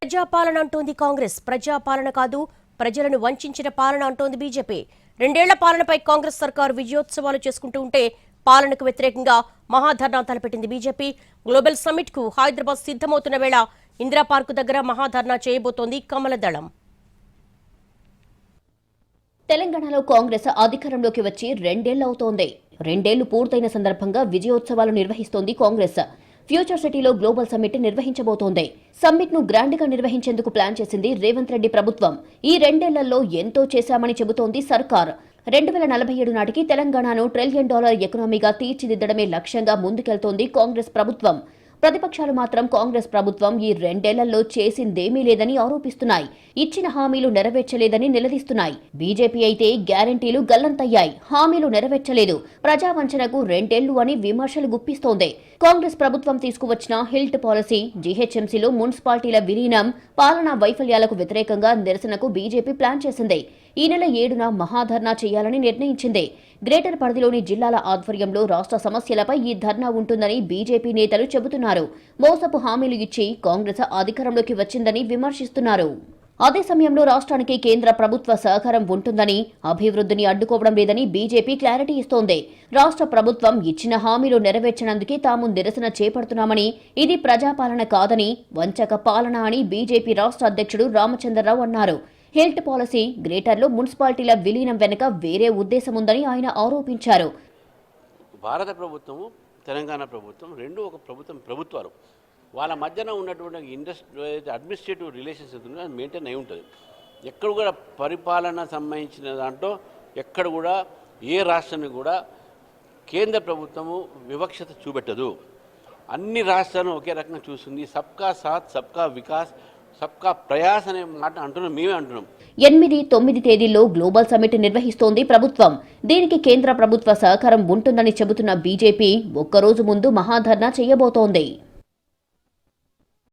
ప్రజాపాలన అంటోంది కాంగ్రెస్. ప్రజాపాలన కాదు, ప్రజలను వంచిన పాలన అంటోంది బీజేపీ. 2 ఏళ్ల పాలనపై కాంగ్రెస్ సర్కారు విజయోత్సవాలు చేసుకుంటూ ఉంటే పాలనకు వ్యతిరేకంగా మహాధర్నా తలపెట్టింది బీజేపీ. గ్లోబల్ సమ్మిట్ కు హైదరాబాద్ సిద్ధమవుతున్న వేళ ఇందిరా పార్కు దగ్గర మహాధర్నా చేయబోతోంది కమలదళం. తెలంగాణలో కాంగ్రెస్ అధికారంలోకి వచ్చి 2 ఏళ్లు అవుతోంది. 2 ఏళ్లు పూర్తయిన సందర్భంగా విజయోత్సవాలు నిర్వహిస్తోంది కాంగ్రెస్. ఫ్యూచర్ సిటీలో గ్లోబల్ సమ్మిట్ నిర్వహించబోతోంది. సమ్మిట్ ను గ్రాండ్ గా నిర్వహించేందుకు ప్లాన్ చేసింది రేవంత్ రెడ్డి ప్రభుత్వం. ఈ 2 ఏళ్లలో ఎంతో చేశామని చెబుతోంది సర్కార్. 2047 నాటికి తెలంగాణను $1 ట్రిలియన్ ఎకనామీగా తీర్చిదిద్దడమే లక్ష్యంగా ముందుకెళ్తోంది కాంగ్రెస్ ప్రభుత్వం. ప్రతిపక్షాలు మాత్రం కాంగ్రెస్ ప్రభుత్వం ఈ 2 ఏళ్లలో చేసిందేమీ లేదని ఆరోపిస్తున్నాయి. ఇచ్చిన హామీలు నెరవేర్చలేదని నిలదీస్తున్నాయి. బీజేపీ అయితే గ్యారంటీలు గల్లంతయ్యాయి, హామీలు నెరవేర్చలేదు, ప్రజావంచనకు 2 ఏళ్లు అని విమర్శలు గుప్పిస్తోంది. కాంగ్రెస్ ప్రభుత్వం తీసుకువచ్చిన హిల్ట్ పాలసీ, జీహెచ్ఎంసీలో మున్సిపాలిటీల విలీనం, పాలనా వైఫల్యాలకు వ్యతిరేకంగా నిరసనకు బీజేపీ ప్లాన్ చేసింది. ఈ నెల 7న మహాధర్నా చేయాలని నిర్ణయించింది. గ్రేటర్ పరిధిలోని జిల్లాల ఆధ్వర్యంలో రాష్ట్ర సమస్యలపై ఈ ధర్నా ఉంటుందని బీజేపీ నేతలు చెబుతున్నారు. మోసపు హామీలు ఇచ్చి కాంగ్రెస్ అధికారంలోకి వచ్చిందని విమర్శిస్తున్నారు. అదే సమయంలో రాష్ట్రానికి కేంద్ర ప్రభుత్వ సహకారం ఉంటుందని, అభివృద్ధిని అడ్డుకోవడం లేదని బీజేపీ క్లారిటీ ఇస్తోంది. రాష్ట్ర ప్రభుత్వం ఇచ్చిన హామీలు నెరవేర్చనందుకే తాము నిరసన చేపడుతున్నామని, ఇది ప్రజాపాలన కాదని, వంచక పాలన అని బీజేపీ రాష్ట్ర అధ్యక్షుడు రామచంద్రరావు అన్నారు. హెల్త్ పాలసీ, గ్రేటర్లో మున్సిపాలిటీల విలీనం వెనుక వేరే ఉద్దేశం ఉందని ఆయన ఆరోపించారు. భారత ప్రభుత్వము, తెలంగాణ ప్రభుత్వం రెండు ఒక ప్రభుత్వాలు వాళ్ళ మధ్యన ఉన్నటువంటి అడ్మినిస్ట్రేటివ్ రిలేషన్స్ మెయింటైన్ అయి ఉంటుంది. ఎక్కడ కూడా పరిపాలన సంబంధించిన దాంట్లో ఎక్కడ కూడా ఏ రాష్ట్రాన్ని కూడా కేంద్ర ప్రభుత్వము వివక్షత చూపెట్టదు. అన్ని రాష్ట్రాలను ఒకే రకంగా చూస్తుంది. సబ్కా సాత్, సబ్కా వికాస్, సబ్కా ప్రయాస్ అనే మాట అంటున్నాం, మేమే అంటున్నాం. 8, 9 తేదీల్లో గ్లోబల్ సమ్మిట్ నిర్వహిస్తోంది ప్రభుత్వం. దీనికి కేంద్ర ప్రభుత్వ సహకారం ఉంటుందని చెబుతున్న బీజేపీ ఒక్కరోజు ముందు మహాధర్నా చేయబోతోంది.